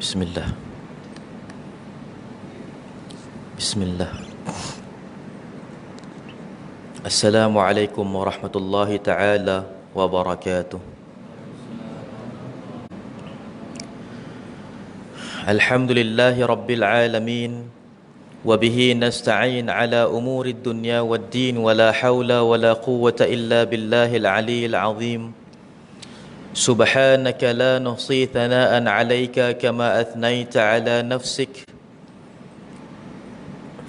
Bismillah. Bismillah. Assalamualaikum warahmatullahi taala wabarakatuh. Alhamdulillahi rabbil alamin. Wabihi nasta'in ala umuri dunya waddin. Wala hawla wala quwwata illa billahil aliyyil azim. سبحانك لا نحصي ثناء عليك كما أثنيت على نفسك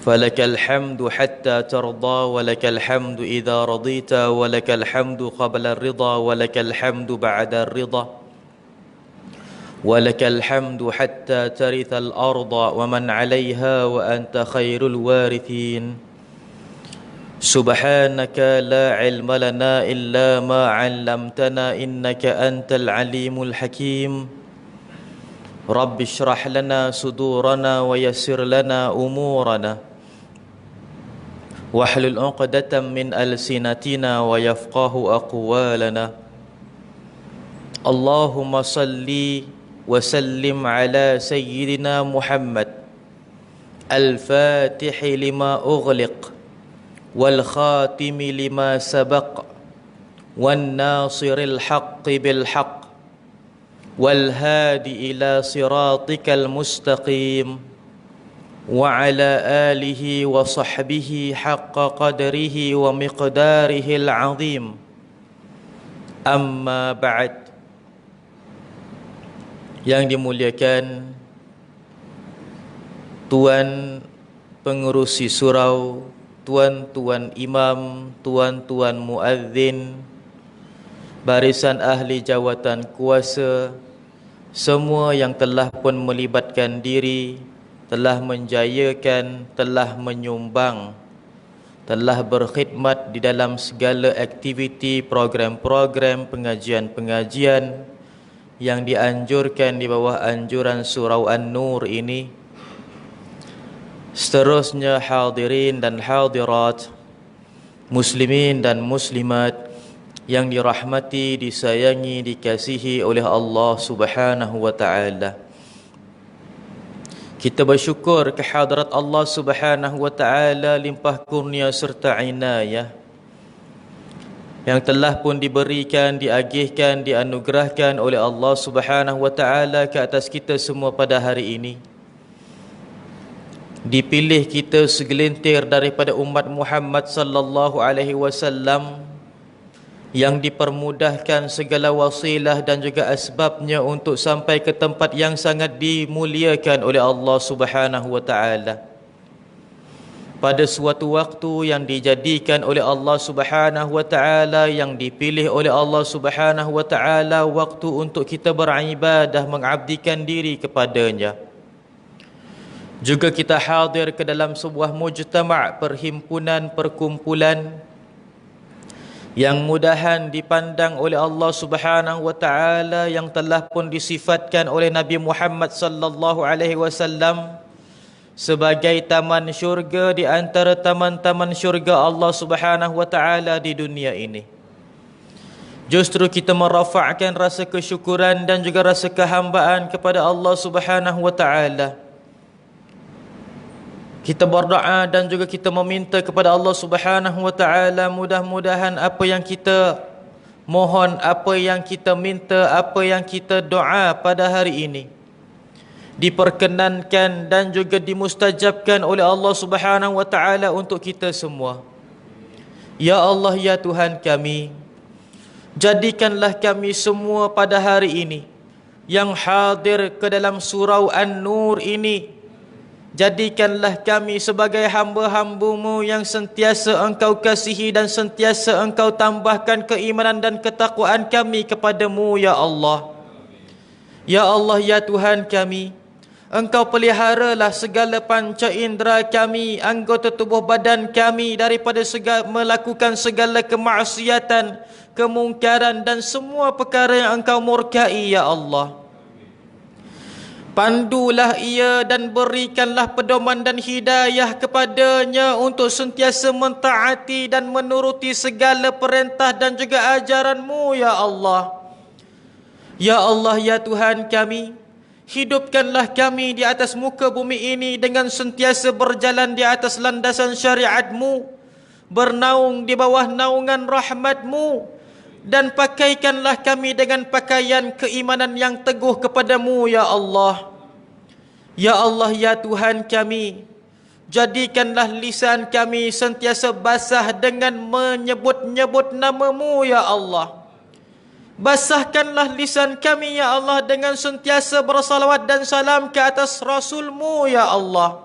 فلك الحمد حتى ترضى ولك الحمد إذا رضيت ولك الحمد قبل الرضا ولك الحمد بعد الرضا ولك الحمد حتى ترث الأرض ومن عليها وأنت خير الوارثين سبحانك لا علم لنا إلا ما علمتنا إنك أنت العليم الحكيم رب اشرح لنا صدورنا ويسر لنا أمورنا واحلل عقدة من ألسنتنا ويفقه أقوالنا اللهم صل وسلم على سيدنا محمد الفاتح لما أغلق والخاتم لما سبق والناصر الحق بالحق والهادي إلى صراطك المستقيم وعلى آله وصحبه حق قدره ومقداره العظيم أما بعد. Yang dimuliakan Tuan Pengerusi Surau, tuan-tuan imam, tuan-tuan muazzin, barisan ahli jawatan kuasa, semua yang telah pun melibatkan diri, telah menjayakan, telah menyumbang, telah berkhidmat di dalam segala aktiviti, program-program, pengajian-pengajian yang dianjurkan di bawah anjuran Surau An-Nur ini. Seterusnya hadirin dan hadirat, muslimin dan muslimat yang dirahmati, disayangi, dikasihi oleh Allah Subhanahu wa taala. Kita bersyukur kehadrat Allah Subhanahu wa taala limpah kurnia serta inayah yang telah pun diberikan, diagihkan, dianugerahkan oleh Allah Subhanahu wa taala ke atas kita semua pada hari ini. Dipilih kita segelintir daripada umat Muhammad sallallahu alaihi wasallam yang dipermudahkan segala wasilah dan juga asbabnya untuk sampai ke tempat yang sangat dimuliakan oleh Allah Subhanahu wa taala. Pada suatu waktu yang dijadikan oleh Allah Subhanahu wa taala, yang dipilih oleh Allah Subhanahu wa taala waktu untuk kita beribadah, mengabdikan diri kepadanya. Juga kita hadir ke dalam sebuah mujtama', perhimpunan, perkumpulan yang mudahan dipandang oleh Allah Subhanahu wa taala, yang telah pun disifatkan oleh Nabi Muhammad sallallahu alaihi wasallam sebagai taman syurga di antara taman-taman syurga Allah Subhanahu wa taala di dunia ini. Justru kita merafa'kan rasa kesyukuran dan juga rasa kehambaan kepada Allah Subhanahu wa taala. Kita berdoa dan juga kita meminta kepada Allah Subhanahu wa taala, mudah-mudahan apa yang kita mohon, apa yang kita minta, apa yang kita doa pada hari ini diperkenankan dan juga dimustajabkan oleh Allah Subhanahu wa taala untuk kita semua. Ya Allah, ya Tuhan kami, jadikanlah kami semua pada hari ini yang hadir ke dalam surau An-Nur ini, jadikanlah kami sebagai hamba-hamba-Mu yang sentiasa Engkau kasihi dan sentiasa Engkau tambahkan keimanan dan ketakwaan kami kepada-Mu, ya Allah. Ya Allah, ya Tuhan kami, Engkau peliharalah segala panca indera kami, anggota tubuh badan kami daripada melakukan segala kemaksiatan, kemungkaran dan semua perkara yang Engkau murkai, ya Allah. Pandulah ia dan berikanlah pedoman dan hidayah kepadanya untuk sentiasa mentaati dan menuruti segala perintah dan juga ajaran-Mu, ya Allah. Ya Allah, ya Tuhan kami, Hidupkanlah kami di atas muka bumi ini dengan sentiasa berjalan di atas landasan syariat-Mu, bernaung di bawah naungan rahmat-Mu, dan pakaikanlah kami dengan pakaian keimanan yang teguh kepadamu, ya Allah. Ya Allah, ya Tuhan kami, jadikanlah lisan kami sentiasa basah dengan menyebut-nyebut nama-Mu, ya Allah. Basahkanlah lisan kami, ya Allah, dengan sentiasa bersalawat dan salam ke atas Rasul-Mu, ya Allah.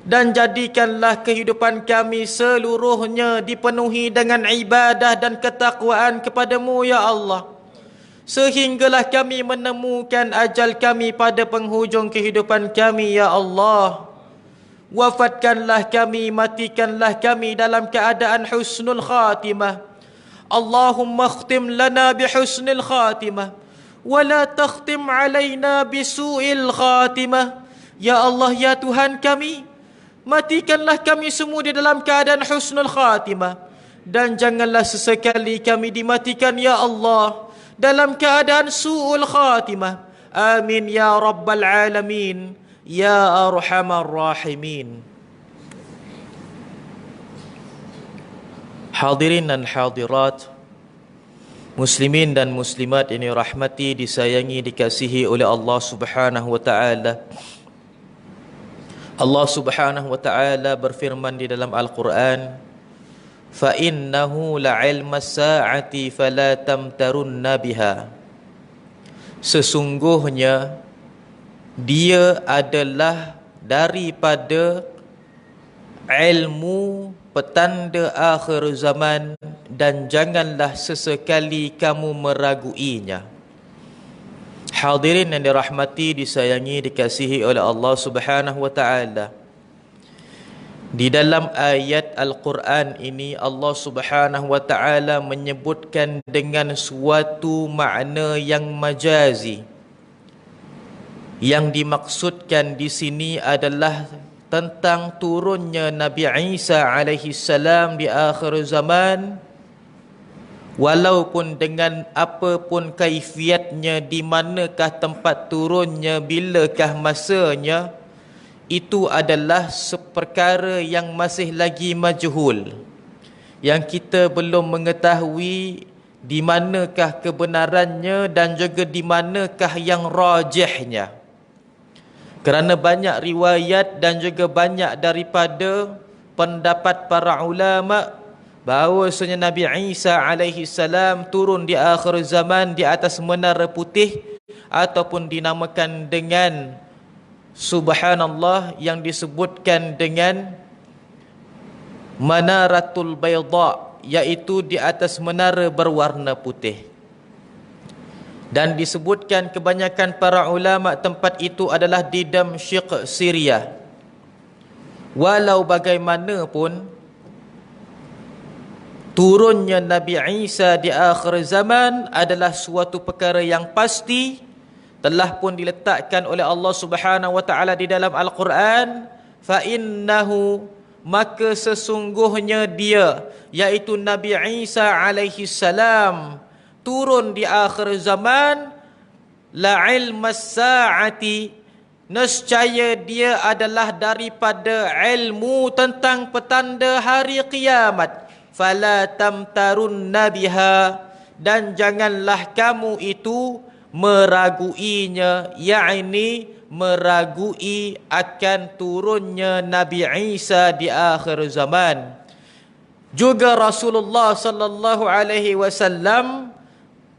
Dan jadikanlah kehidupan kami seluruhnya dipenuhi dengan ibadah dan ketakwaan kepadamu, ya Allah. Sehinggalah kami menemukan ajal kami pada penghujung kehidupan kami, ya Allah. Wafatkanlah kami, matikanlah kami dalam keadaan husnul khatimah. Allahumma khtim lana bihusnil khatimah, wa la takhtim alaina bisu'il khatimah. Ya Allah, ya Tuhan kami, matikanlah kami semua di dalam keadaan husnul khatimah, dan janganlah sesekali kami dimatikan, ya Allah, dalam keadaan su'ul khatimah. Amin ya rabbal alamin, ya arhamar rahimin. Hadirin dan hadirat, muslimin dan muslimat ini rahmati, disayangi, dikasihi oleh Allah Subhanahu wa taala. Allah Subhanahu wa taala berfirman di dalam Al-Qur'an, "Fa innahu la'ilmas sa'ati fala tamtarunna biha." Sesungguhnya dia adalah daripada ilmu petanda akhir zaman, dan janganlah sesekali kamu meraguinya. Hadirin yang dirahmati, disayangi, dikasihi oleh Allah Subhanahu wa taala. Di dalam ayat Al-Quran ini Allah Subhanahu wa taala menyebutkan dengan suatu makna yang majazi. Yang dimaksudkan di sini adalah tentang turunnya Nabi Isa alaihi salam di akhir zaman, walaupun dengan apapun kaifiatnya, di manakah tempat turunnya, bilakah masanya, itu adalah seperkara yang masih lagi majhul, yang kita belum mengetahui di manakah kebenarannya dan juga di manakah yang rajihnya. Kerana banyak riwayat dan juga banyak daripada pendapat para ulama bahawasanya Nabi Isa alaihi salam turun di akhir zaman di atas menara putih, ataupun dinamakan dengan, subhanallah, yang disebutkan dengan Manaratul Bayda, iaitu di atas menara berwarna putih. Dan disebutkan kebanyakan para ulama tempat itu adalah di Damsyik, Syria. Walau bagaimanapun, turunnya Nabi Isa di akhir zaman adalah suatu perkara yang pasti, telah pun diletakkan oleh Allah Subhanahu wa taala di dalam Al-Quran. Fa innahu, maka sesungguhnya dia, iaitu Nabi Isa alaihi salam, turun di akhir zaman, la ilmas sa'ati, nescaya dia adalah daripada ilmu tentang petanda hari kiamat. Fala tamtarunna biha, dan janganlah kamu itu meraguinya, yakni meragui akan turunnya Nabi Isa di akhir zaman. Juga Rasulullah sallallahu alaihi wasallam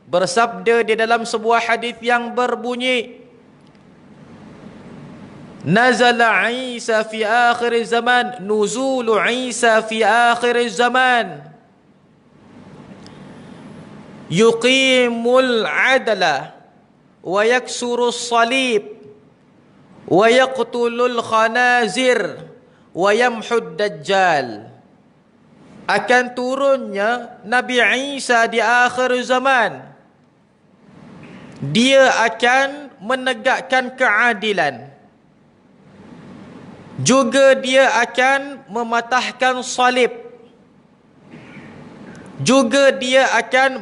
bersabda di dalam sebuah hadis yang berbunyi, Nazala Isa fi akhir zaman, nuzulu Isa fi akhir zaman, yuqimul adla wa yaksuru salib wa yaqtulul khanazir wa yamhud dajjal. Akan turunnya Nabi Isa di akhir zaman, dia akan menegakkan keadilan, juga dia akan mematahkan salib, juga dia akan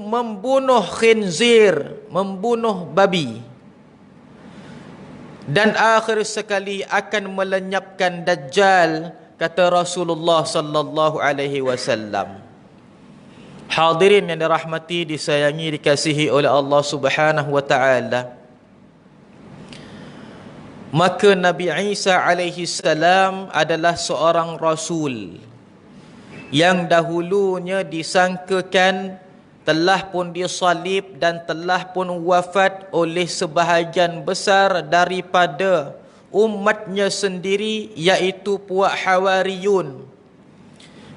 membunuh khinzir, membunuh babi, dan akhir sekali akan melenyapkan Dajjal, kata Rasulullah sallallahu alaihi wasallam. Hadirin yang dirahmati, disayangi, dikasihi oleh Allah Subhanahu wa taala. Maka Nabi Isa alaihi salam adalah seorang rasul yang dahulunya disangkakan telah pun disalib dan telah pun wafat oleh sebahagian besar daripada umatnya sendiri, iaitu puak Hawariyun,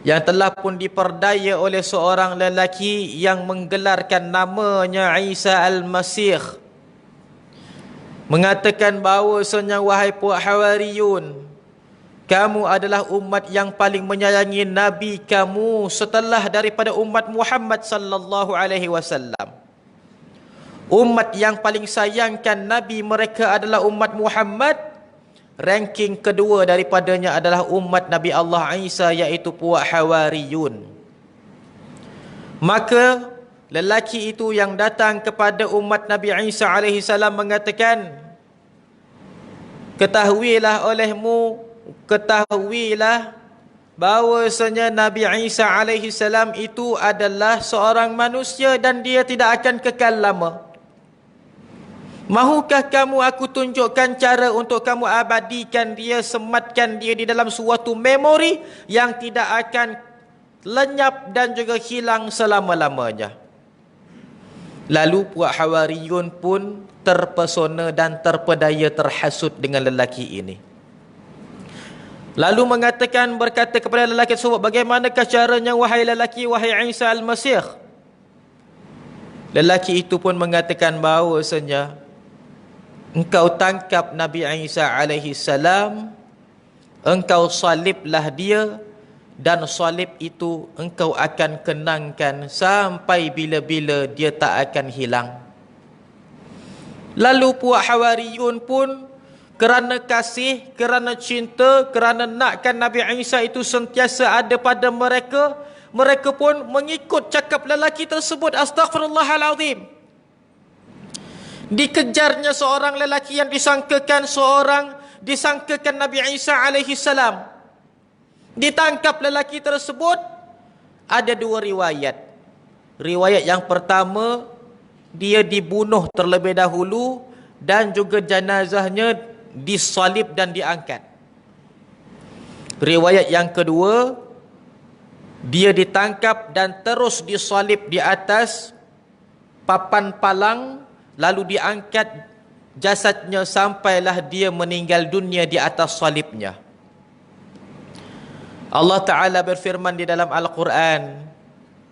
yang telah pun diperdaya oleh seorang lelaki yang menggelarkan namanya Isa Al-Masih, mengatakan bahawasanya, wahai puak Hawariyun, kamu adalah umat yang paling menyayangi Nabi kamu setelah daripada umat Muhammad sallallahu alaihi wasallam. Umat yang paling sayangkan Nabi mereka adalah umat Muhammad. Ranking kedua daripadanya adalah umat Nabi Allah Isa, iaitu puak Hawariyun. Maka lelaki itu yang datang kepada umat Nabi Isa alaihi salam mengatakan, ketahuilah bahawasanya Nabi Isa alaihi salam itu adalah seorang manusia dan dia tidak akan kekal lama. Mahukah kamu aku tunjukkan cara untuk kamu abadikan dia, sematkan dia di dalam suatu memori yang tidak akan lenyap dan juga hilang selama-lamanya. Lalu puak Hawariyun pun terpesona dan terpedaya, terhasut dengan lelaki ini. Lalu berkata kepada lelaki tersebut, bagaimanakah caranya wahai lelaki, wahai Isa Al-Masih? Lelaki itu pun mengatakan bahawasanya, engkau tangkap Nabi Isa alaihi salam, engkau saliblah dia, dan salib itu engkau akan kenangkan sampai bila-bila dia tak akan hilang. Lalu puak Hawariyun pun kerana kasih, kerana cinta, kerana nakkan Nabi Isa itu sentiasa ada pada mereka, mereka pun mengikut cakap lelaki tersebut. Astaghfirullahalazim. Dikejarnya seorang lelaki yang disangkakan Nabi Isa alaihi salam. Ditangkap lelaki tersebut. Ada dua riwayat. Riwayat yang pertama, dia dibunuh terlebih dahulu dan juga jenazahnya disalib dan diangkat. Riwayat yang kedua, dia ditangkap dan terus disalib di atas papan palang, lalu diangkat jasadnya sampailah dia meninggal dunia di atas salibnya. Allah Ta'ala berfirman di dalam Al-Quran,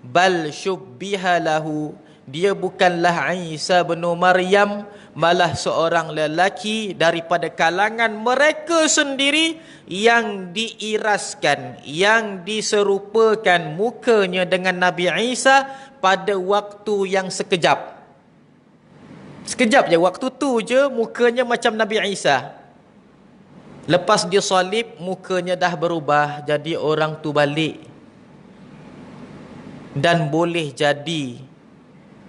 bal syubbiha lahu, dia bukanlah Isa bin Maryam, malah seorang lelaki daripada kalangan mereka sendiri yang diiraskan, yang diserupakan mukanya dengan Nabi Isa pada waktu yang sekejap. Sekejap je, waktu tu je mukanya macam Nabi Isa. Lepas disalib, mukanya dah berubah jadi orang tu balik. Dan boleh jadi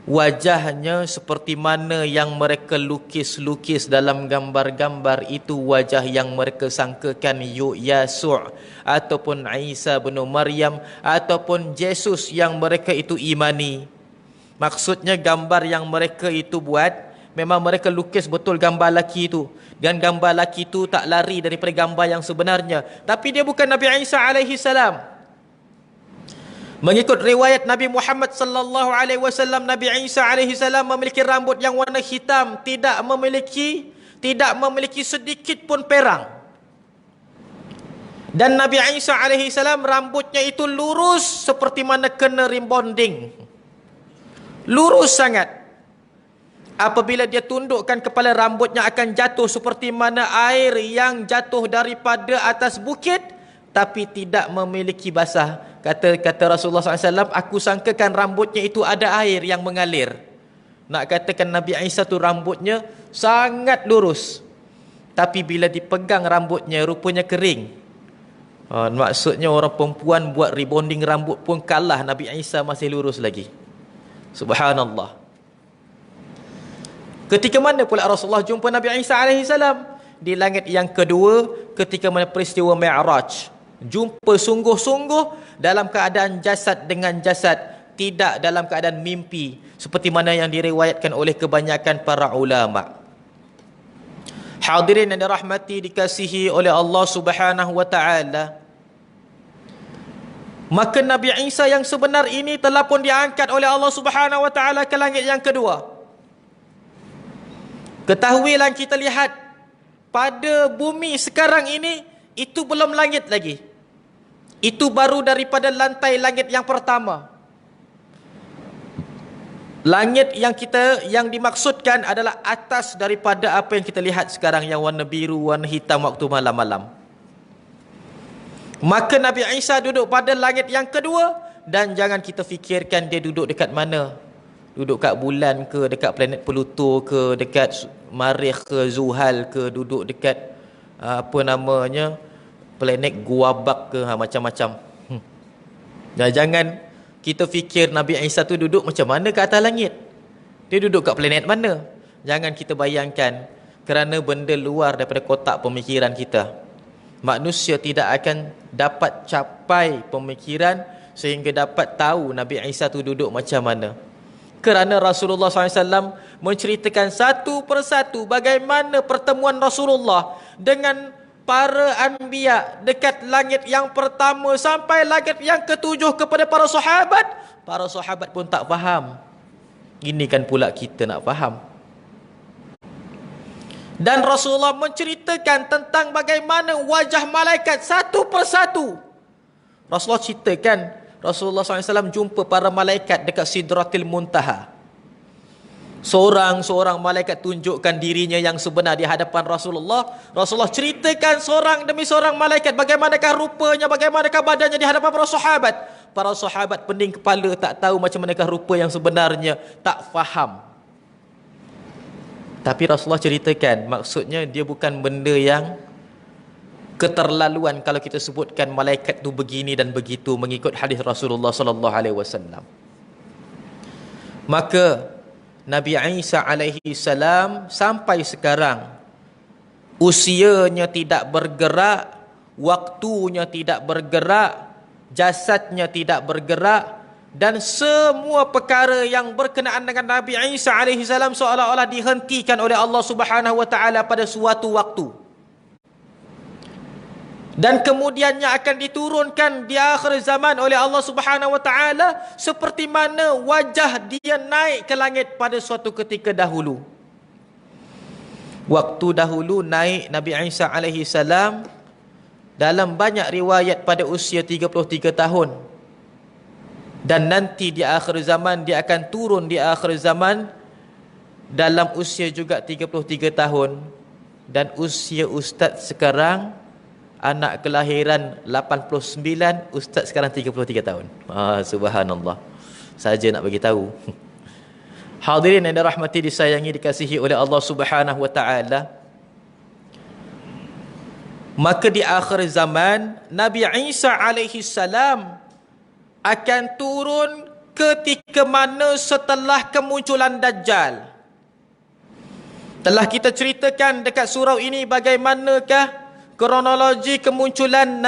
wajahnya seperti mana yang mereka lukis-lukis dalam gambar-gambar itu, wajah yang mereka sangkakan Yasur ataupun Isa bin Maryam ataupun Yesus yang mereka itu imani. Maksudnya gambar yang mereka itu buat, memang mereka lukis betul gambar lelaki itu, dan gambar lelaki itu tak lari daripada gambar yang sebenarnya, tapi dia bukan Nabi Isa alaihi salam. Mengikut riwayat Nabi Muhammad sallallahu alaihi wasallam, Nabi Isa alaihi salam memiliki rambut yang warna hitam, tidak memiliki sedikit pun perang. Dan Nabi Isa alaihi salam rambutnya itu lurus seperti mana kena rebonding. Lurus sangat. Apabila dia tundukkan kepala, rambutnya akan jatuh seperti mana air yang jatuh daripada atas bukit, tapi tidak memiliki basah. Kata Rasulullah SAW, aku sangkakan rambutnya itu ada air yang mengalir. Nak katakan Nabi Isa tu rambutnya sangat lurus, tapi bila dipegang rambutnya rupanya kering. Maksudnya orang perempuan buat rebonding rambut pun kalah, Nabi Isa masih lurus lagi. Subhanallah. Ketika mana pula Rasulullah jumpa Nabi Isa alaihi salam? di langit yang kedua ketika mana peristiwa Mi'raj. Jumpa sungguh-sungguh dalam keadaan jasad dengan jasad, tidak dalam keadaan mimpi, seperti mana yang diriwayatkan oleh kebanyakan para ulama. Hadirin yang dirahmati dikasihi oleh Allah Subhanahu wa taala, maka Nabi Isa yang sebenar ini telah pun diangkat oleh Allah Subhanahu wa taala ke langit yang kedua. Ketahuilah, kita lihat pada bumi sekarang ini, itu belum langit lagi. Itu baru daripada lantai langit yang pertama. Langit yang dimaksudkan adalah atas daripada apa yang kita lihat sekarang, yang warna biru, warna hitam waktu malam-malam. Maka Nabi Isa duduk pada langit yang kedua, dan jangan kita fikirkan dia duduk dekat mana. Duduk kat bulan ke, dekat planet Pluto ke, dekat Marikh ke, Zuhal ke, duduk dekat planet Guabak ke, macam-macam. Dan jangan kita fikir Nabi Isa tu duduk macam mana ke atas langit. Dia duduk kat planet mana? Jangan kita bayangkan, kerana benda luar daripada kotak pemikiran kita. Manusia tidak akan dapat capai pemikiran sehingga dapat tahu Nabi Isa tu duduk macam mana. Kerana Rasulullah SAW menceritakan satu persatu bagaimana pertemuan Rasulullah dengan para anbiya dekat langit yang pertama sampai langit yang ketujuh kepada para sahabat. Para sahabat pun tak faham. Ini kan pula kita nak faham. Dan Rasulullah menceritakan tentang bagaimana wajah malaikat satu persatu. Rasulullah ceritakan, Rasulullah SAW jumpa para malaikat dekat Sidratil Muntaha. Seorang-seorang malaikat tunjukkan dirinya yang sebenar di hadapan Rasulullah. Rasulullah ceritakan seorang demi seorang malaikat bagaimanakah rupanya, bagaimanakah badannya di hadapan para sahabat. Para sahabat pening kepala, tak tahu macam manakah rupa yang sebenarnya, tak faham. Tapi Rasulullah ceritakan, maksudnya dia bukan benda yang keterlaluan kalau kita sebutkan malaikat tu begini dan begitu mengikut hadis Rasulullah sallallahu alaihi wasallam. Maka Nabi Isa alaihi salam sampai sekarang usianya tidak bergerak, waktunya tidak bergerak, jasadnya tidak bergerak, dan semua perkara yang berkenaan dengan Nabi Isa alaihi salam seolah-olah dihentikan oleh Allah Subhanahu wa taala pada suatu waktu. Dan kemudiannya akan diturunkan di akhir zaman oleh Allah Subhanahu wa taala seperti mana wajah dia naik ke langit pada suatu ketika dahulu. Waktu dahulu naik Nabi Isa alaihi salam dalam banyak riwayat pada usia 33 tahun. Dan nanti di akhir zaman dia akan turun di akhir zaman dalam usia juga 33 tahun. Dan usia ustaz sekarang, anak kelahiran 89, ustaz sekarang 33 tahun. Subhanallah. Saja nak bagi tahu. Hadirin yang dirahmati, disayangi, dikasihi oleh Allah Subhanahu wa taala. Maka di akhir zaman Nabi Isa alaihi salam akan turun ketika mana setelah kemunculan Dajjal. Telah kita ceritakan dekat surau ini bagaimanakah kronologi kemunculan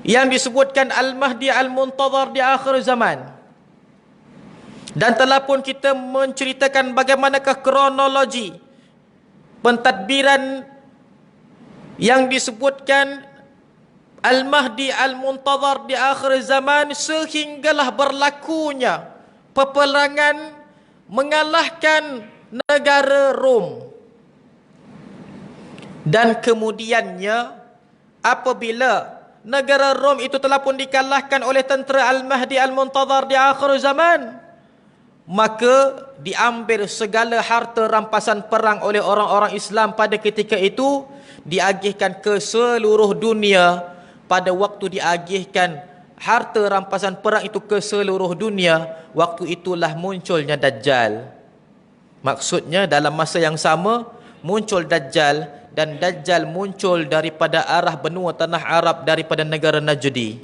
yang disebutkan Al-Mahdi Al-Muntazar di akhir zaman. Dan telah pun kita menceritakan bagaimanakah kronologi pentadbiran yang disebutkan Al-Mahdi Al-Muntazar di akhir zaman, sehinggalah berlakunya peperangan mengalahkan negara Rom. Dan kemudiannya apabila negara Rom itu telah pun dikalahkan oleh tentera Al-Mahdi Al-Muntazar di akhir zaman, maka diambil segala harta rampasan perang oleh orang-orang Islam pada ketika itu, diagihkan ke seluruh dunia. Pada waktu diagihkan harta rampasan perang itu ke seluruh dunia, waktu itulah munculnya Dajjal. Maksudnya dalam masa yang sama muncul Dajjal, dan Dajjal muncul daripada arah benua tanah Arab, daripada negara Najdi.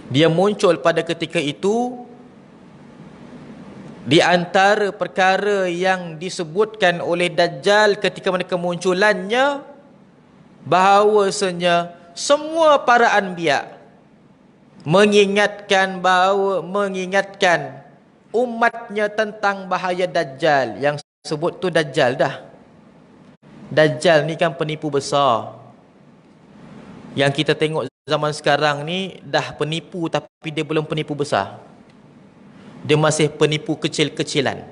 Dia muncul pada ketika itu Di antara perkara yang disebutkan oleh Dajjal ketika mana kemunculannya, bahawasanya semua para anbiya mengingatkan umatnya tentang bahaya Dajjal. Yang sebut tu Dajjal dah. Dajjal ni kan penipu besar. Yang kita tengok zaman sekarang ni dah penipu, tapi dia belum penipu besar. Dia masih penipu kecil-kecilan.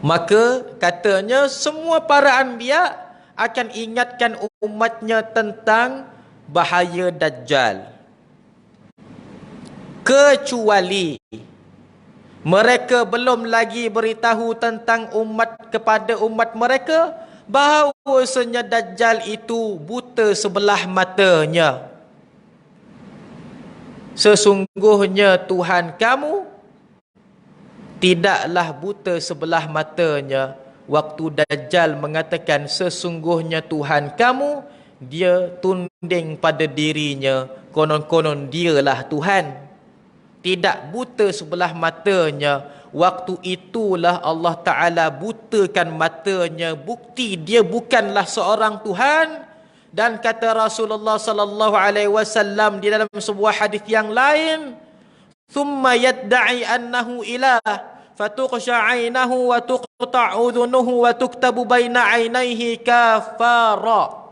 Maka katanya semua para anbiya akan ingatkan umatnya tentang bahaya Dajjal, kecuali mereka belum lagi beritahu tentang kepada umat mereka bahawasanya Dajjal itu buta sebelah matanya. Sesungguhnya Tuhan kamu tidaklah buta sebelah matanya. Waktu Dajjal mengatakan sesungguhnya Tuhan kamu, dia tunding pada dirinya, konon-konon dialah Tuhan. Tidak buta sebelah matanya. Waktu itulah Allah Ta'ala butakan matanya. Bukti dia bukanlah seorang Tuhan. Dan kata Rasulullah sallallahu alaihi wasallam di dalam sebuah hadis yang lain, "Thumma yadda'i annahu ilah, fatuqsha 'ainahu wa tuqta' udhunuhu wa tuktabu baina 'ainaihi kafara."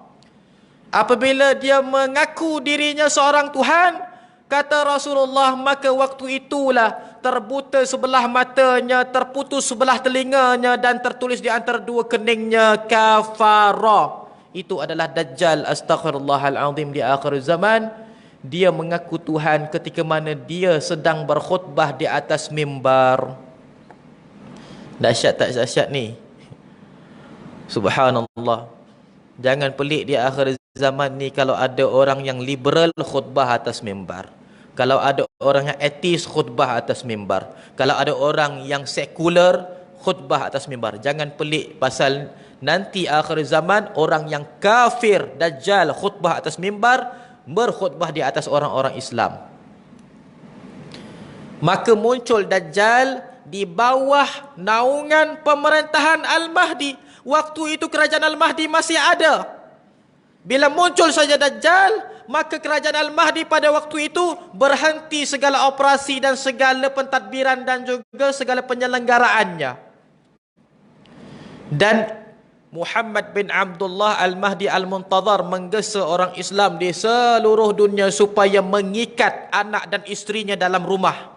Apabila dia mengaku dirinya seorang Tuhan, kata Rasulullah, maka waktu itulah terbuta sebelah matanya, terputus sebelah telinganya, dan tertulis di antara dua keningnya kafara. Itu adalah Dajjal, astaghfirullahalazim, di akhir zaman. Dia mengaku Tuhan ketika mana dia sedang berkhutbah di atas mimbar. Dahsyat tak dahsyat ni? Subhanallah. Jangan pelik di akhir zaman ni kalau ada orang yang liberal khutbah atas mimbar. Kalau ada orang yang etis khutbah atas mimbar. Kalau ada orang yang sekular khutbah atas mimbar. Jangan pelik pasal nanti akhir zaman orang yang kafir Dajjal khutbah atas mimbar, berkhutbah di atas orang-orang Islam. Maka muncul Dajjal di bawah naungan pemerintahan Al-Mahdi. Waktu itu kerajaan Al-Mahdi masih ada. Bila muncul saja Dajjal, maka kerajaan Al-Mahdi pada waktu itu berhenti segala operasi dan segala pentadbiran dan juga segala penyelenggaraannya. Dan Muhammad bin Abdullah Al-Mahdi Al-Muntazar menggesa orang Islam di seluruh dunia supaya mengikat anak dan isterinya dalam rumah.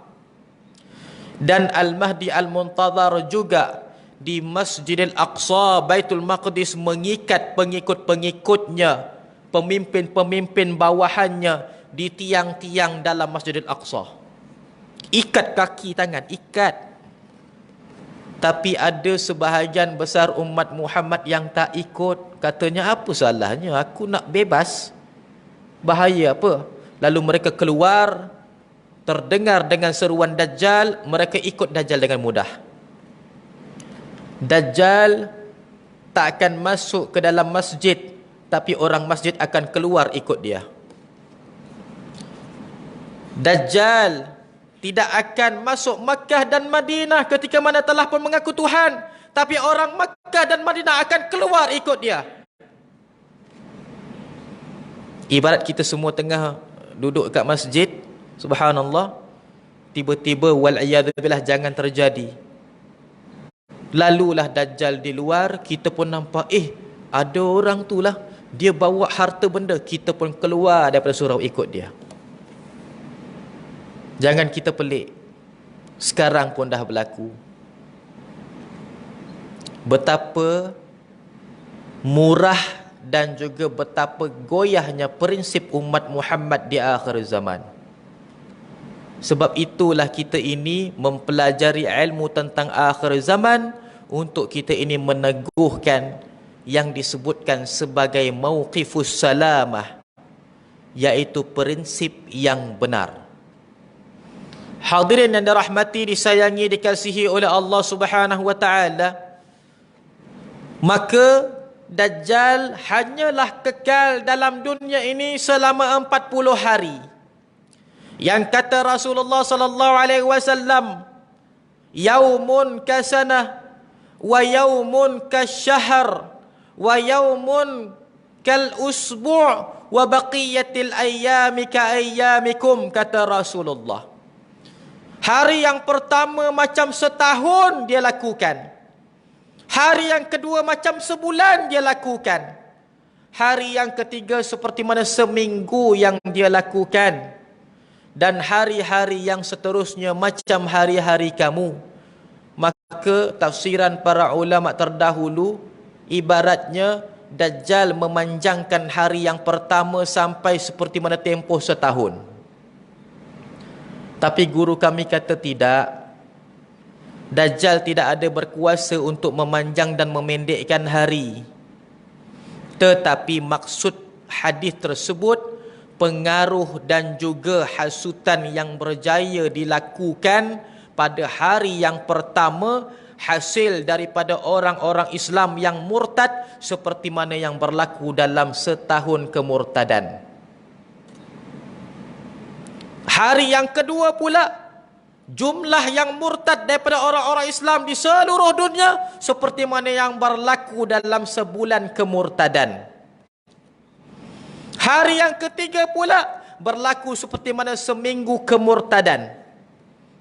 Dan Al-Mahdi Al-Muntazar juga di Masjidil Aqsa, Baitul Maqdis, mengikat pengikut-pengikutnya, pemimpin-pemimpin bawahannya di tiang-tiang dalam Masjidil Aqsa. Ikat kaki tangan, ikat. Tapi ada sebahagian besar umat Muhammad yang tak ikut. Katanya, apa salahnya? Aku nak bebas. Bahaya apa? Lalu mereka keluar, terdengar dengan seruan Dajjal, mereka ikut Dajjal dengan mudah. Dajjal tak akan masuk ke dalam masjid, tapi orang masjid akan keluar ikut dia. Dajjal tidak akan masuk Makkah dan Madinah ketika mana telah pun mengaku Tuhan, tapi orang Makkah dan Madinah akan keluar ikut dia. Ibarat kita semua tengah duduk kat masjid, subhanallah, tiba-tiba wal'iyadzubillah jangan terjadi. Lalulah Dajjal di luar, kita pun nampak, ada orang tu lah, dia bawa harta benda, kita pun keluar daripada surau ikut dia. Jangan kita pelik. Sekarang pun dah berlaku. Betapa murah dan juga betapa goyahnya prinsip umat Muhammad di akhir zaman. Sebab itulah kita ini mempelajari ilmu tentang akhir zaman untuk kita ini meneguhkan yang disebutkan sebagai mauqifus salamah, iaitu prinsip yang benar. Hadirin yang dirahmati, disayangi, dikasihi oleh Allah Subhanahu wa taala, maka Dajjal hanyalah kekal dalam dunia ini selama 40 hari. Yang kata Rasulullah sallallahu alaihi wasallam, yaumun kasanah, wa yaumun kasyahr, wa yaumun kal usbu' wa baqiyatil ayyami ka ayyamikum, kata Rasulullah. Hari yang pertama macam setahun dia lakukan. Hari yang kedua macam sebulan dia lakukan. Hari yang ketiga seperti mana seminggu yang dia lakukan. Dan hari-hari yang seterusnya macam hari-hari kamu. Maka tafsiran para ulama terdahulu, ibaratnya Dajjal memanjangkan hari yang pertama sampai seperti mana tempoh setahun. Tapi guru kami kata tidak. Dajjal tidak ada berkuasa untuk memanjang dan memendekkan hari. Tetapi maksud hadis tersebut, pengaruh dan juga hasutan yang berjaya dilakukan pada hari yang pertama hasil daripada orang-orang Islam yang murtad, seperti mana yang berlaku dalam setahun kemurtadan. Hari yang kedua pula, jumlah yang murtad daripada orang-orang Islam di seluruh dunia seperti mana yang berlaku dalam sebulan kemurtadan. Hari yang ketiga pula berlaku seperti mana seminggu kemurtadan.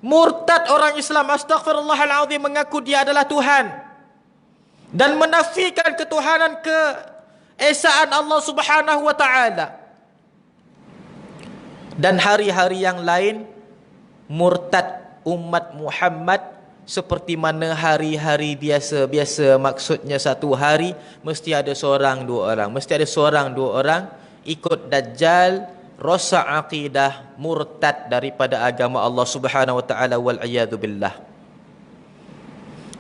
Murtad orang Islam, astaghfirullahaladzim, mengaku dia adalah Tuhan dan menafikan ketuhanan, keesaan Allah Subhanahu wa taala. Dan hari-hari yang lain murtad umat Muhammad seperti mana hari-hari biasa-biasa. Maksudnya satu hari mesti ada seorang dua orang, mesti ada seorang dua orang ikut Dajjal, rosak akidah, murtad daripada agama Allah Subhanahu wa taala, wal iyadu billah.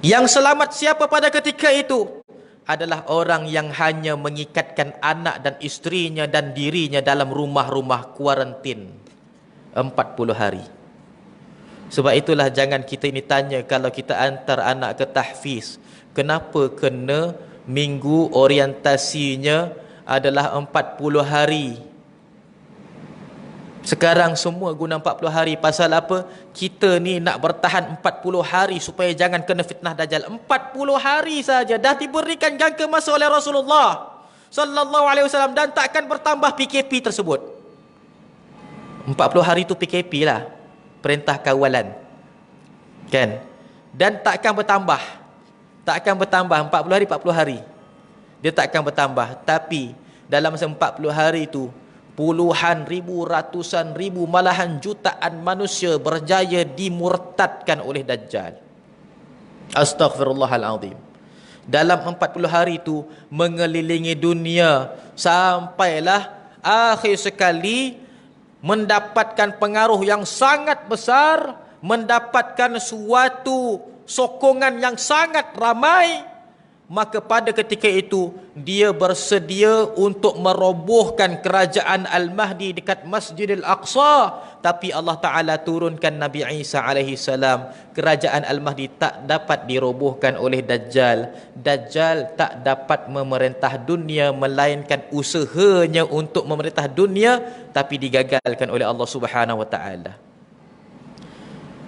Yang selamat siapa pada ketika itu? Adalah orang yang hanya mengikatkan anak dan isterinya dan dirinya dalam rumah-rumah kuarantin 40 hari. Sebab itulah jangan kita ini tanya kalau kita hantar anak ke tahfiz, kenapa kena minggu orientasinya adalah 40 hari. Sekarang semua guna 40 hari. Pasal apa? Kita ni nak bertahan 40 hari supaya jangan kena fitnah Dajjal. 40 hari saja dah diberikan jangka masa oleh Rasulullah sallallahu alaihi wasallam, dan takkan bertambah PKP tersebut. 40 hari tu PKP lah, perintah kawalan. Kan? Dan takkan bertambah. Takkan bertambah 40 hari 40 hari. Dia takkan bertambah. Tapi dalam masa 40 hari itu puluhan ribu, ratusan ribu, malahan jutaan manusia berjaya dimurtadkan oleh Dajjal. Astaghfirullahaladzim. Dalam 40 hari itu mengelilingi dunia sampailah akhir sekali mendapatkan pengaruh yang sangat besar, mendapatkan suatu sokongan yang sangat ramai. Maka pada ketika itu dia bersedia untuk merobohkan kerajaan Al-Mahdi dekat Masjidil Aqsa. Tapi Allah Ta'ala turunkan Nabi Isa alaihi salam. Kerajaan Al-Mahdi tak dapat dirobohkan oleh Dajjal. Dajjal tak dapat memerintah dunia, melainkan usahanya untuk memerintah dunia tapi digagalkan oleh Allah Subhanahu wa taala.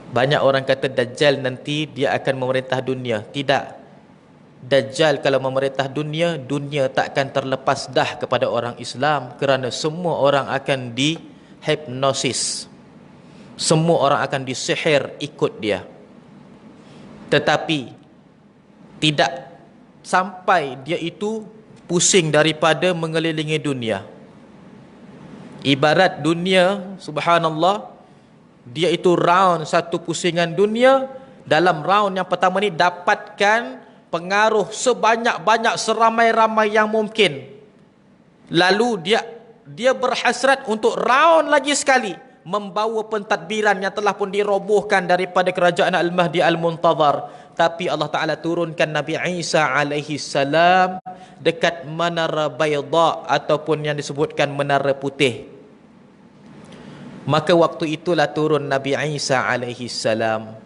Banyak orang kata Dajjal nanti dia akan memerintah dunia. Tidak. Dajjal kalau memerintah dunia, dunia takkan terlepas dah kepada orang Islam, kerana semua orang akan dihipnosis. Semua orang akan disihir ikut dia. Tetapi tidak sampai dia itu pusing daripada mengelilingi dunia. Ibarat dunia, subhanallah, dia itu round satu pusingan dunia. Dalam round yang pertama ni dapatkan pengaruh sebanyak-banyak, seramai-ramai yang mungkin. Lalu dia berhasrat untuk round lagi sekali, membawa pentadbiran yang telah pun dirobohkan daripada kerajaan Al-Mahdi Al-Muntazar. Tapi Allah Ta'ala turunkan Nabi Isa alaihi salam dekat Menara Bayda ataupun yang disebutkan Menara Putih. Maka waktu itulah turun Nabi Isa alaihi salam.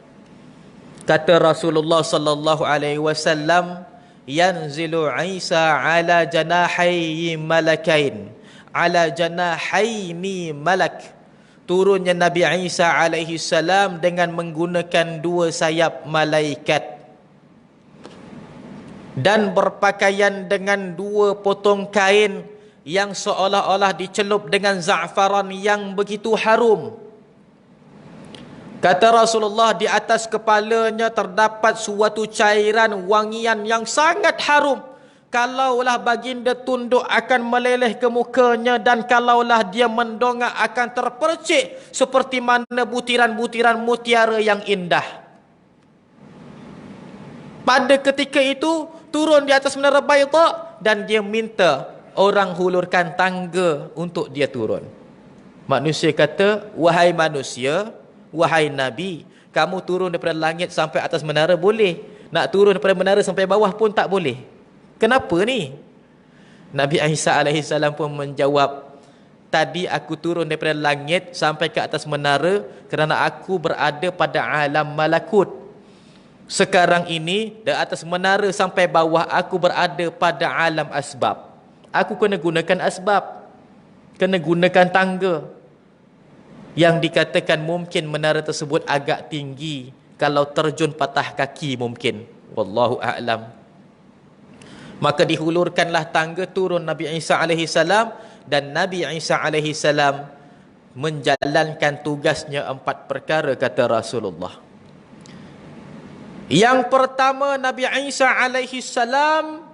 Kata Rasulullah sallallahu alaihi wasallam, yanzilu Isa ala janahi malakain, ala janahaini malak. turunnya Nabi Isa alaihi salam dengan menggunakan 2 sayap malaikat dan berpakaian dengan 2 potong kain yang seolah-olah dicelup dengan za'faran yang begitu harum. Kata Rasulullah, di atas kepalanya terdapat suatu cairan wangian yang sangat harum. Kalaulah baginda tunduk akan meleleh ke mukanya, dan kalaulah dia mendongak akan terpercik seperti mana butiran-butiran mutiara yang indah. Pada ketika itu turun di atas menara Baydha dan dia minta orang hulurkan tangga untuk dia turun. Manusia kata, wahai manusia, wahai Nabi, kamu turun daripada langit sampai atas menara boleh. Nak turun daripada menara sampai bawah pun tak boleh. Kenapa ni? Nabi Isa alaihi salam pun menjawab, tadi aku turun daripada langit sampai ke atas menara kerana aku berada pada alam malakut. Sekarang ini dari atas menara sampai bawah aku berada pada alam asbab. Aku kena gunakan asbab, kena gunakan tangga. Yang dikatakan mungkin menara tersebut agak tinggi, kalau terjun patah kaki mungkin. Wallahu a'lam. Maka dihulurkanlah tangga, turun Nabi Isa alaihi salam, dan Nabi Isa alaihi salam menjalankan tugasnya 4 perkara, kata Rasulullah. Yang pertama, Nabi Isa alaihi salam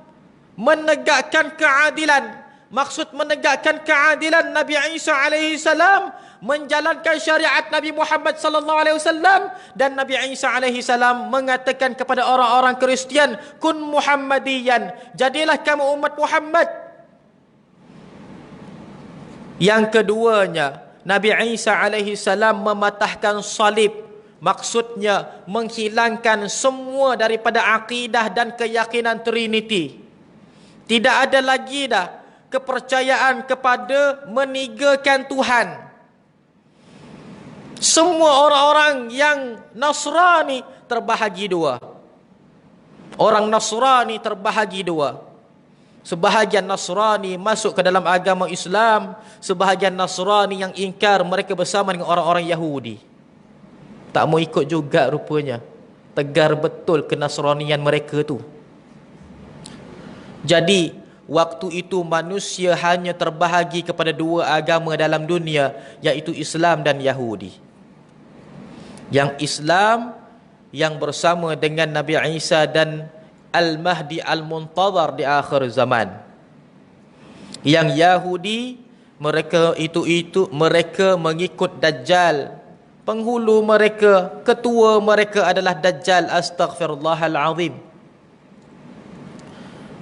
menegakkan keadilan. Maksud menegakkan keadilan, Nabi Isa alaihi salam menjalankan syariat Nabi Muhammad sallallahu alaihi wasallam, dan Nabi Isa alaihi salam mengatakan kepada orang-orang Kristian, kun Muhammadiyan, jadilah kamu umat Muhammad. Yang keduanya, Nabi Isa alaihi salam mematahkan salib. Maksudnya menghilangkan semua daripada akidah dan keyakinan Trinity. Tidak ada lagi dah kepercayaan kepada menigakan Tuhan. Semua orang-orang yang Nasrani terbahagi 2. Orang Nasrani terbahagi 2. Sebahagian Nasrani masuk ke dalam agama Islam, sebahagian Nasrani yang ingkar mereka bersama dengan orang-orang Yahudi. Tak mau ikut juga rupanya. Tegar betul kenasranian mereka tu. Jadi waktu itu manusia hanya terbahagi kepada 2 agama dalam dunia, iaitu Islam dan Yahudi. Yang Islam yang bersama dengan Nabi Isa dan Al-Mahdi Al-Muntazar di akhir zaman. Yang Yahudi, mereka mereka mengikut Dajjal. Penghulu mereka, ketua mereka adalah Dajjal, astaghfirullahalazim.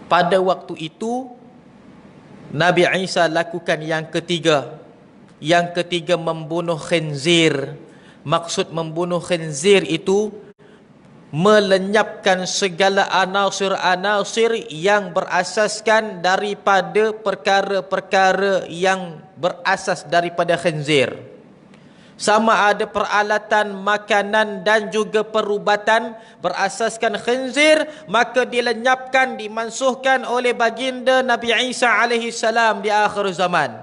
Pada waktu itu Nabi Isa lakukan yang ketiga. Yang ketiga, membunuh khinzir. Maksud membunuh khinzir itu melenyapkan segala anasir-anasir yang berasaskan daripada perkara-perkara yang berasas daripada khinzir. Sama ada peralatan, makanan dan juga perubatan berasaskan khinzir, maka dilenyapkan, dimansuhkan oleh baginda Nabi Isa alaihi salam di akhir zaman.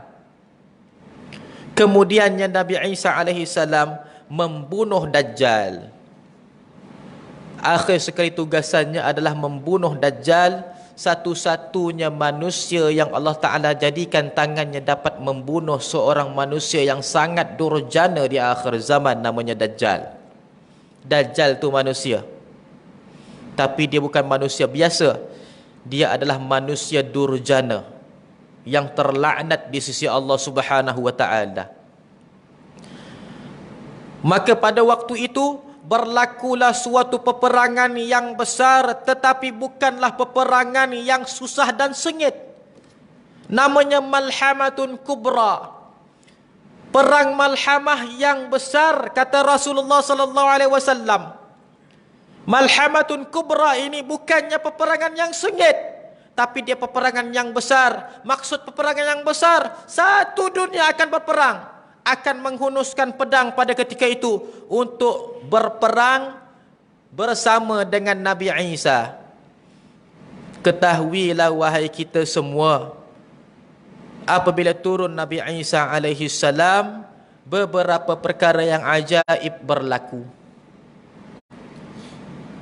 Kemudiannya Nabi Isa alaihi salam membunuh Dajjal. Akhir sekali tugasannya adalah membunuh Dajjal, satu-satunya manusia yang Allah Ta'ala jadikan tangannya dapat membunuh seorang manusia yang sangat durjana di akhir zaman, namanya Dajjal. Dajjal tu manusia, tapi dia bukan manusia biasa. Dia adalah manusia durjana yang terlaknat di sisi Allah Subhanahu wa Ta'ala. Maka pada waktu itu berlakulah suatu peperangan yang besar, tetapi bukanlah peperangan yang susah dan sengit. Namanya Malhamatun Kubra. Perang Malhamah yang besar, kata Rasulullah sallallahu alaihi wasallam. Malhamatun Kubra ini bukannya peperangan yang sengit, tapi dia peperangan yang besar. Maksud peperangan yang besar, satu dunia akan berperang, akan menghunuskan pedang pada ketika itu untuk berperang bersama dengan Nabi Isa. Ketahuilah wahai kita semua, apabila turun Nabi Isa alaihi salam, beberapa perkara yang ajaib berlaku.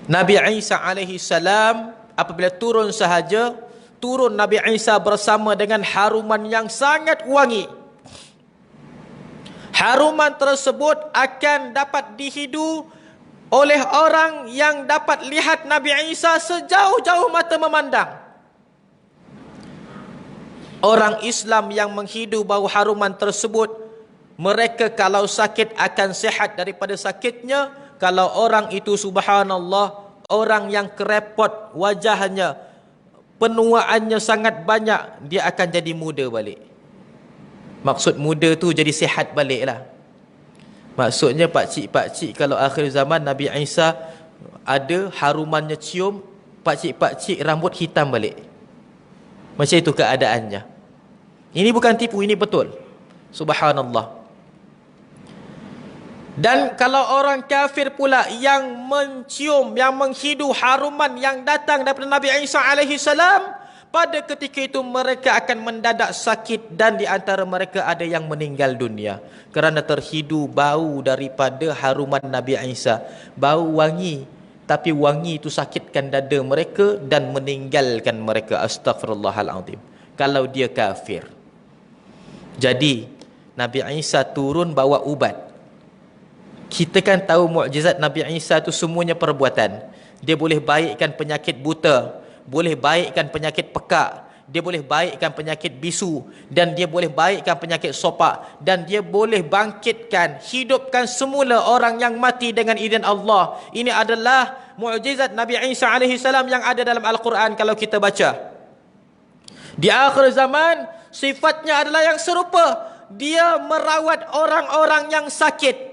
Nabi Isa alaihi salam apabila turun sahaja, turun Nabi Isa bersama dengan haruman yang sangat wangi. Haruman tersebut akan dapat dihidu oleh orang yang dapat lihat Nabi Isa sejauh-jauh mata memandang. Orang Islam yang menghidu bau haruman tersebut, mereka kalau sakit akan sihat daripada sakitnya. Kalau orang itu subhanallah, orang yang kerepot wajahnya, penuaannya sangat banyak, dia akan jadi muda balik. Maksud muda tu jadi sihat balik lah. Maksudnya pakcik-pakcik kalau akhir zaman Nabi Isa ada harumannya cium, pakcik-pakcik rambut hitam balik. Macam itu keadaannya. Ini bukan tipu, ini betul. Subhanallah. Dan kalau orang kafir pula yang mencium, yang menghidu haruman yang datang daripada Nabi Isa alaihi salam, pada ketika itu mereka akan mendadak sakit dan di antara mereka ada yang meninggal dunia kerana terhidu bau daripada haruman Nabi Isa. Bau wangi, tapi wangi itu sakitkan dada mereka dan meninggalkan mereka. Astaghfirullahalazim. Kalau dia kafir. Jadi Nabi Isa turun bawa ubat. Kita kan tahu mukjizat Nabi Isa itu semuanya perbuatan. Dia boleh baikkan penyakit buta, boleh baikkan penyakit pekak, dia boleh baikkan penyakit bisu, dan dia boleh baikkan penyakit sopak, dan dia boleh bangkitkan, hidupkan semula orang yang mati dengan izin Allah. Ini adalah mukjizat Nabi Isa alaihi salam yang ada dalam Al-Quran kalau kita baca. Di akhir zaman sifatnya adalah yang serupa. Dia merawat orang-orang yang sakit.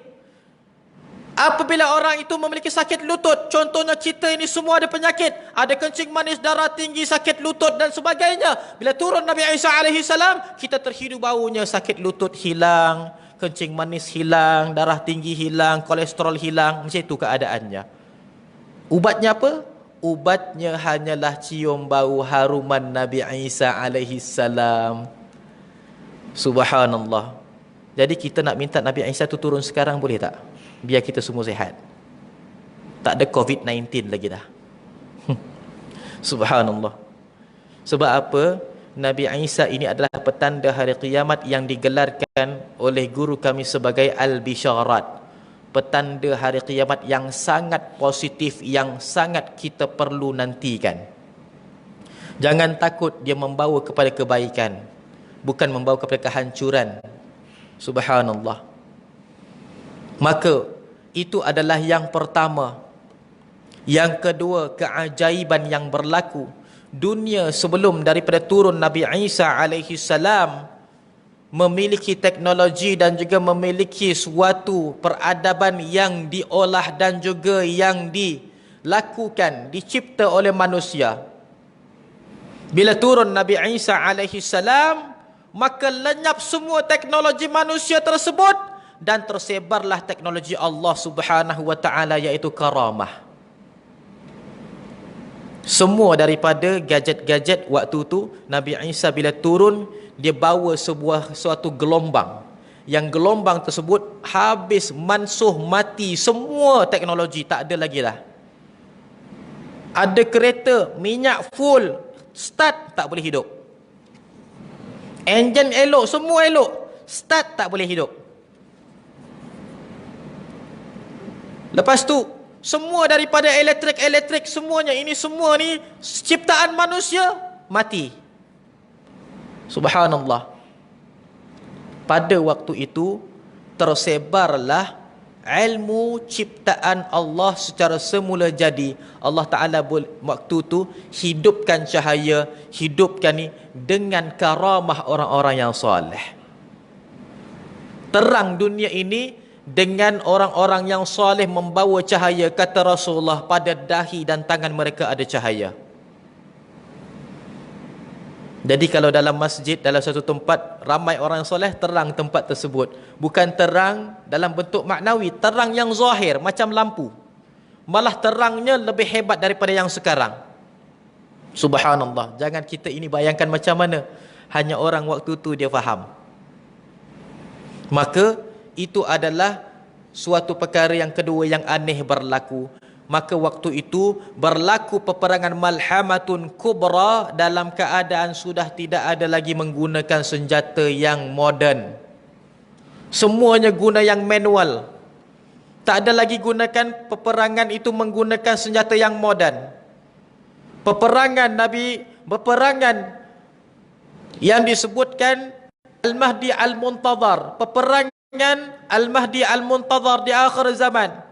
Apabila orang itu memiliki sakit lutut, contohnya kita ini semua ada penyakit, ada kencing manis, darah tinggi, sakit lutut dan sebagainya. Bila turun Nabi Isa alaihi salam, kita terhidu baunya, sakit lutut hilang, kencing manis hilang, darah tinggi hilang, kolesterol hilang. Macam itu keadaannya. Ubatnya apa? Ubatnya hanyalah cium bau haruman Nabi Isa alaihi salam. Subhanallah. Jadi kita nak minta Nabi Isa tu turun sekarang boleh tak? Biar kita semua sihat. Tak ada COVID-19 lagi dah. Subhanallah. Sebab apa? Nabi Isa ini adalah petanda hari kiamat yang digelarkan oleh guru kami sebagai Al-Bisharat. Petanda hari kiamat yang sangat positif, yang sangat kita perlu nantikan. Jangan takut dia membawa kepada kebaikan, bukan membawa kepada kehancuran. Subhanallah. Maka itu adalah yang pertama. Yang kedua, keajaiban yang berlaku. Dunia sebelum daripada turun Nabi Isa alaihi salam memiliki teknologi dan juga memiliki suatu peradaban yang diolah dan juga yang dilakukan, dicipta oleh manusia. Bila turun Nabi Isa alaihi salam, maka lenyap semua teknologi manusia tersebut dan tersebarlah teknologi Allah Subhanahu wa taala, iaitu karamah. Semua daripada gadget-gadget waktu tu, Nabi Isa bila turun, dia bawa suatu gelombang. Yang gelombang tersebut habis, mansuh, mati semua teknologi, tak ada lagi lah. Ada kereta minyak full, start tak boleh hidup. Enjin elok, semua elok, start tak boleh hidup. Lepas tu semua daripada elektrik semuanya, ini semua ni ciptaan manusia, mati. Subhanallah. Pada waktu itu tersebarlah ilmu ciptaan Allah secara semula jadi. Allah Ta'ala waktu tu hidupkan cahaya, hidupkan ni dengan karamah orang-orang yang soleh. Terang dunia ini dengan orang-orang yang soleh membawa cahaya. Kata Rasulullah, pada dahi dan tangan mereka ada cahaya. Jadi kalau dalam masjid, dalam satu tempat ramai orang soleh, terang tempat tersebut. Bukan terang dalam bentuk maknawi, terang yang zahir macam lampu. Malah terangnya lebih hebat daripada yang sekarang. Subhanallah. Jangan kita ini bayangkan macam mana. Hanya orang waktu tu dia faham. Maka itu adalah suatu perkara yang kedua yang aneh berlaku. Maka waktu itu berlaku peperangan Malhamatun Kubra dalam keadaan sudah tidak ada lagi menggunakan senjata yang moden. Semuanya guna yang manual. Tak ada lagi gunakan peperangan itu menggunakan senjata yang moden. Peperangan yang disebutkan Al-Mahdi Al-Muntazar, peperangan Al-Mahdi Al-Muntazar di akhir zaman.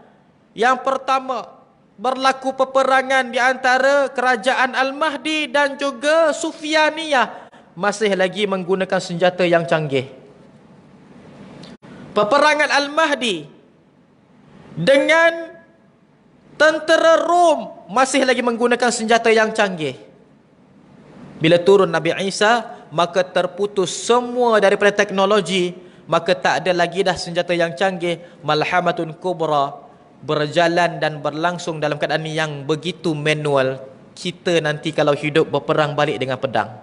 Yang pertama, berlaku peperangan di antara kerajaan Al-Mahdi dan juga Sufyaniyah, masih lagi menggunakan senjata yang canggih. Peperangan Al-Mahdi dengan tentera Rom masih lagi menggunakan senjata yang canggih. Bila turun Nabi Isa, maka terputus semua daripada teknologi, maka tak ada lagi dah senjata yang canggih. Malhamatun Kubra berjalan dan berlangsung dalam keadaan yang begitu manual. Kita nanti kalau hidup berperang balik dengan pedang,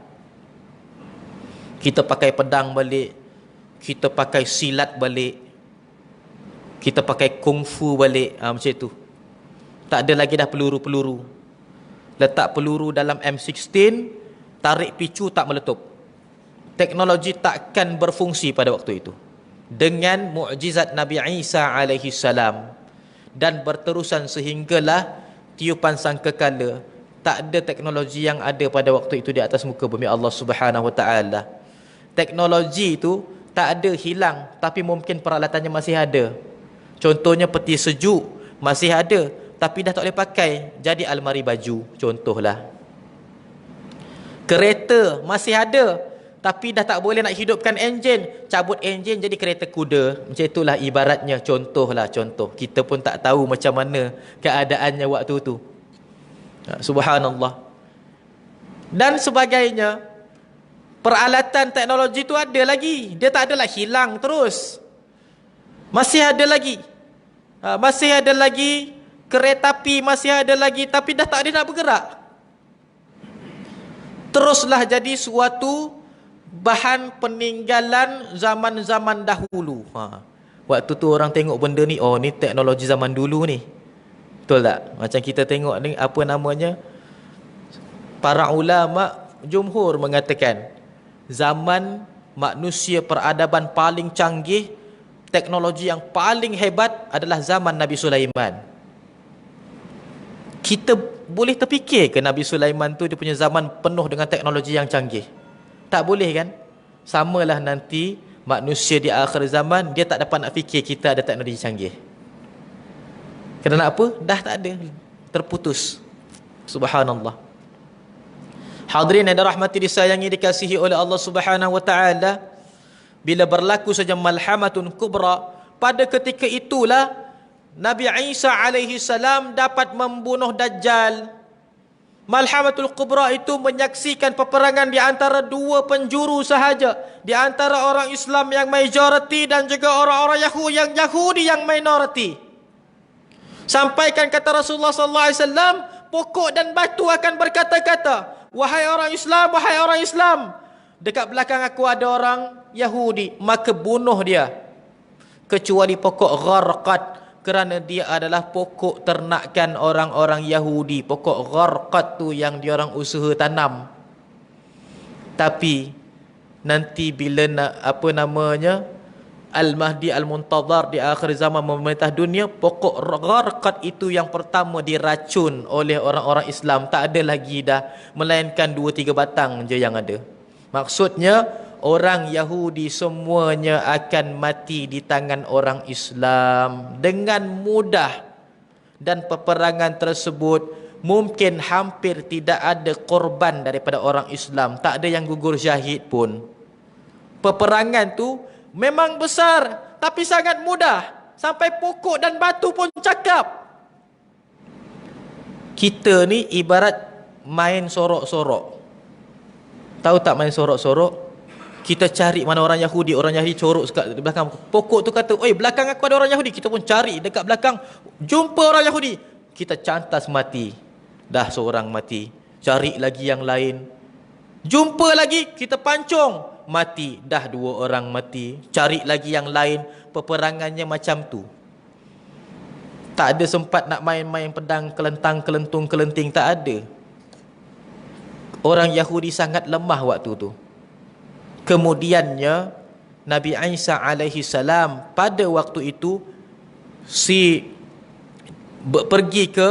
kita pakai pedang balik, kita pakai silat balik, kita pakai kungfu balik, macam itu. Tak ada lagi dah peluru-peluru. Letak peluru dalam M16, tarik picu tak meletup. Teknologi takkan berfungsi pada waktu itu. Dengan mukjizat Nabi Isa alaihi salam dan berterusan sehinggalah tiupan sangkakala, tak ada teknologi yang ada pada waktu itu di atas muka bumi Allah Subhanahu wa taala. Teknologi itu tak ada hilang, tapi mungkin peralatannya masih ada. Contohnya peti sejuk masih ada, tapi dah tak boleh pakai, jadi almari baju, contohlah. Kereta masih ada, tapi dah tak boleh nak hidupkan enjin, cabut enjin jadi kereta kuda. Macam itulah ibaratnya, contohlah contoh. Kita pun tak tahu macam mana keadaannya waktu tu. Subhanallah. Dan sebagainya. Peralatan teknologi tu ada lagi. Dia tak adalah hilang terus. Masih ada lagi. Masih ada lagi. Kereta api masih ada lagi, tapi dah tak ada nak bergerak. Teruslah jadi suatu bahan peninggalan zaman-zaman dahulu. Waktu tu orang tengok benda ni, oh ni teknologi zaman dulu ni. Betul tak? Macam kita tengok ni, apa namanya, para ulama jumhur mengatakan zaman manusia peradaban paling canggih, teknologi yang paling hebat adalah zaman Nabi Sulaiman. Kita boleh terfikir ke Nabi Sulaiman tu dia punya zaman penuh dengan teknologi yang canggih? Tak boleh kan? Samalah nanti manusia di akhir zaman, dia tak dapat nak fikir kita ada teknologi canggih. Kerana apa? Dah tak ada. Terputus. Subhanallah. Hadirin yang dirahmati, disayangi, dikasihi oleh Allah Subhanahu wa taala, bila berlaku saja Malhamatun Kubra, pada ketika itulah Nabi Isa alaihi salam dapat membunuh Dajjal. Malhamatul Kubra itu menyaksikan peperangan di antara dua penjuru sahaja, di antara orang Islam yang majoriti dan juga orang-orang Yahudi yang minoriti. Sampaikan kata Rasulullah sallallahu alaihi wasallam, pokok dan batu akan berkata-kata, wahai orang Islam, wahai orang Islam, dekat belakang aku ada orang Yahudi, maka bunuh dia. Kecuali pokok Gharqad, kerana dia adalah pokok ternakan orang-orang Yahudi. Pokok Gharqad tu yang diorang usaha tanam. Tapi nanti bila Al-Mahdi Al-Muntazar di akhir zaman memerintah dunia, pokok Gharqad itu yang pertama diracun oleh orang-orang Islam. Tak ada lagi dah, melainkan 2-3 batang je yang ada. Maksudnya orang Yahudi semuanya akan mati di tangan orang Islam dengan mudah. Dan peperangan tersebut mungkin hampir tidak ada korban daripada orang Islam. Tak ada yang gugur syahid pun. Peperangan tu memang besar, tapi sangat mudah. Sampai pokok dan batu pun cakap. Kita ni ibarat main sorok-sorok. Tahu tak main sorok-sorok? Kita cari mana orang Yahudi corok dekat belakang pokok tu, kata, oi, belakang aku ada orang Yahudi. Kita pun cari dekat belakang, jumpa orang Yahudi, kita cantas mati. Dah seorang mati, cari lagi yang lain, jumpa lagi, kita pancung, mati. Dah 2 orang mati, cari lagi yang lain. Peperangannya macam tu. Tak ada sempat nak main-main pedang, kelentang, kelentung, kelenting. Tak ada. Orang Yahudi sangat lemah waktu tu. Kemudiannya Nabi Isa alaihi salam pada waktu itu pergi ke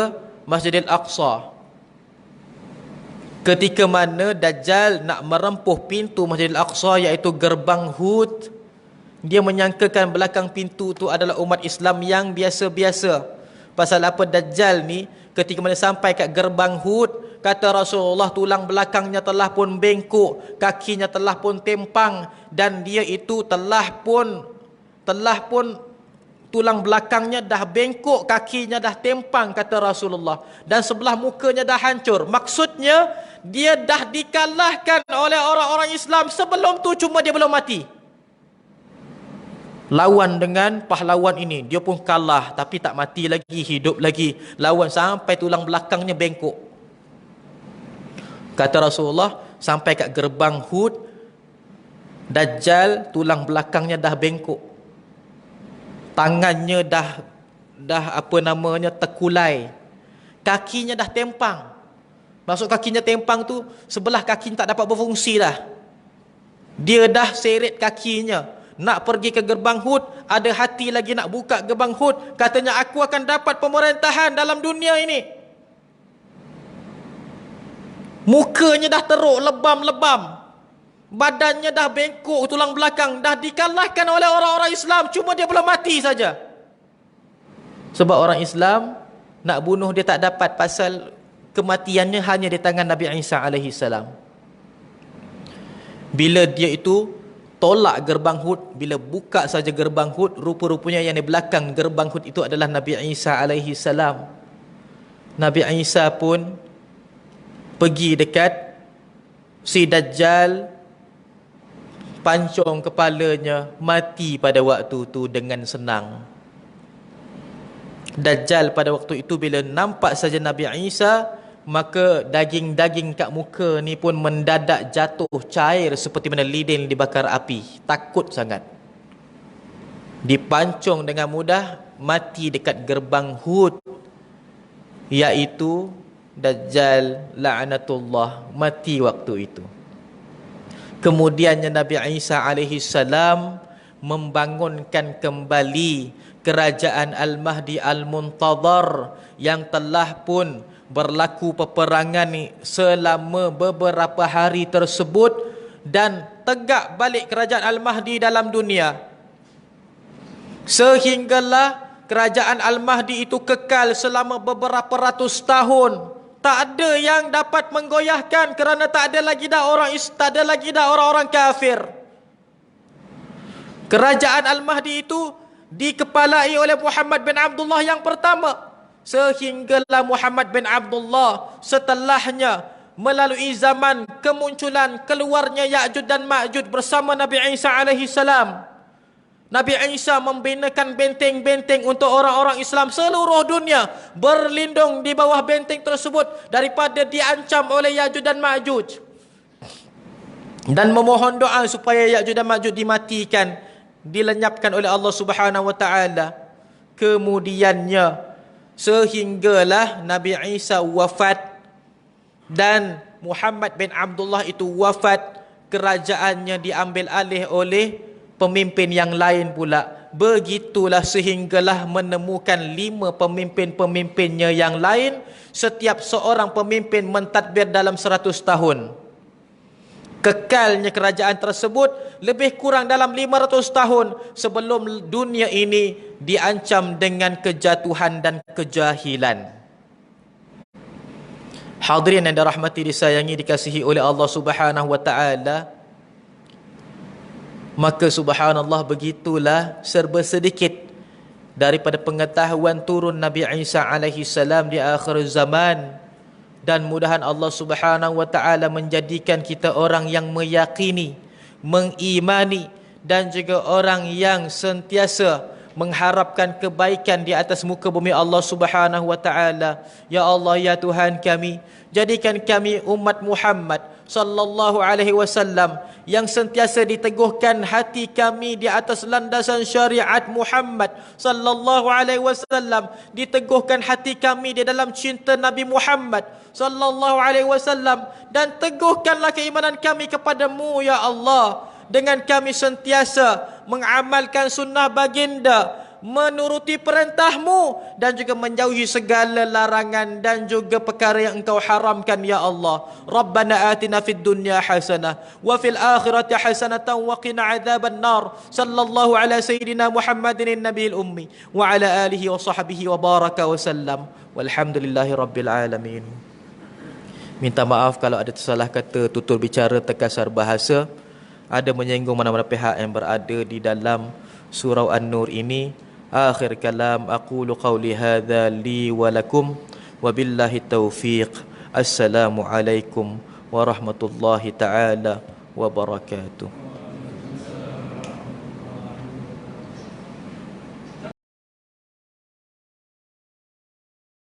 Masjidil Aqsa. Ketika mana Dajjal nak merempuh pintu Masjidil Aqsa, iaitu gerbang Hud, dia menyangkakan belakang pintu tu adalah umat Islam yang biasa-biasa. Pasal apa? Dajjal ni ketika mana sampai kat gerbang Hud, kata Rasulullah, tulang belakangnya telah pun bengkok, kakinya telah pun tempang, dan dia itu telah pun tulang belakangnya dah bengkok, kakinya dah tempang, kata Rasulullah, dan sebelah mukanya dah hancur. Maksudnya dia dah dikalahkan oleh orang-orang Islam sebelum tu, cuma dia belum mati. Lawan dengan pahlawan ini, dia pun kalah, tapi tak mati lagi, hidup lagi. Lawan sampai tulang belakangnya bengkok. Kata Rasulullah, sampai kat gerbang Hud, Dajjal tulang belakangnya dah bengkok. Tangannya dah terkulai. Kakinya dah tempang. Maksud kakinya tempang tu, sebelah kaki tak dapat berfungsi dah. Dia dah seret kakinya. Nak pergi ke gerbang Hud, ada hati lagi nak buka gerbang Hud. Katanya, aku akan dapat pemerintahan dalam dunia ini. Mukanya dah teruk, lebam-lebam. Badannya dah bengkok, tulang belakang. Dah dikalahkan oleh orang-orang Islam, cuma dia belum mati saja. Sebab orang Islam nak bunuh dia tak dapat, pasal kematiannya hanya di tangan Nabi Isa alaihi salam. Bila dia itu tolak gerbang Hud, bila buka saja gerbang Hud, rupa-rupanya yang di belakang gerbang Hud itu adalah Nabi Isa alaihi salam. Nabi Isa pun pergi dekat si Dajjal, pancung kepalanya, mati pada waktu itu dengan senang. Dajjal pada waktu itu bila nampak saja Nabi Isa, maka daging-daging kat muka ni pun mendadak jatuh cair seperti mana lilin dibakar api. Takut sangat. Dipancung dengan mudah, mati dekat gerbang Hud, iaitu Dajjal la'natullah, mati waktu itu. Kemudiannya Nabi Isa alaihi salam membangunkan kembali kerajaan Al-Mahdi Al-Muntadhar yang telah pun berlaku peperangan selama beberapa hari tersebut, dan tegak balik kerajaan Al-Mahdi dalam dunia. Sehinggalah kerajaan Al-Mahdi itu kekal selama beberapa ratus tahun. Tak ada yang dapat menggoyahkan, kerana tak ada lagi dah orang-orang kafir. Kerajaan Al-Mahdi itu dikepalai oleh Muhammad bin Abdullah yang pertama. Sehinggalah Muhammad bin Abdullah setelahnya melalui zaman kemunculan keluarnya Ya'juj dan Ma'juj bersama Nabi Isa alaihi salam. Nabi Isa membinakan benteng-benteng untuk orang-orang Islam seluruh dunia, berlindung di bawah benteng tersebut daripada diancam oleh Ya'juj dan Ma'juj, dan memohon doa supaya Ya'juj dan Ma'juj dimatikan, dilenyapkan oleh Allah Subhanahu wa taala. Kemudiannya sehinggalah Nabi Isa wafat dan Muhammad bin Abdullah itu wafat, kerajaannya diambil alih oleh pemimpin yang lain pula. Begitulah sehinggalah menemukan 5 pemimpin-pemimpinnya yang lain. Setiap seorang pemimpin mentadbir dalam 100 tahun. Kekalnya kerajaan tersebut lebih kurang dalam 500 tahun sebelum dunia ini diancam dengan kejatuhan dan kejahilan. Hadirin yang dirahmati, disayangi, dikasihi oleh Allah Subhanahu wa taala. Maka subhanallah, begitulah serba sedikit daripada pengetahuan turun Nabi Isa alaihi salam di akhir zaman. Dan mudahan Allah Subhanahu wa taala menjadikan kita orang yang meyakini, mengimani, dan juga orang yang sentiasa mengharapkan kebaikan di atas muka bumi Allah Subhanahu wa taala. Ya Allah, ya Tuhan kami, jadikan kami umat Muhammad sallallahu alaihi wasallam yang sentiasa diteguhkan hati kami di atas landasan syariat Muhammad sallallahu alaihi wasallam, diteguhkan hati kami di dalam cinta Nabi Muhammad sallallahu alaihi wasallam, dan teguhkanlah keimanan kami kepadamu ya Allah dengan kami sentiasa mengamalkan sunnah baginda, menuruti perintahmu, dan juga menjauhi segala larangan dan juga perkara yang engkau haramkan ya Allah. Rabbana atina fid dunya hasanah wa fil akhirati hasanatan wa qina adzaban nar. Sallallahu ala sayyidina Muhammadin nabiyil ummi wa ala alihi wa sahbihi wa baraka wa sallam. Walhamdulillahi rabbil alamin. Minta maaf kalau ada tersalah kata, tutur bicara, terkasar bahasa, ada menyinggung mana-mana pihak yang berada di dalam surau An-Nur ini. Akhir kalam aqulu qawli hadza li wa lakum wa billahi taufiq. Assalamu alaikum warahmatullahi taala wabarakatuh.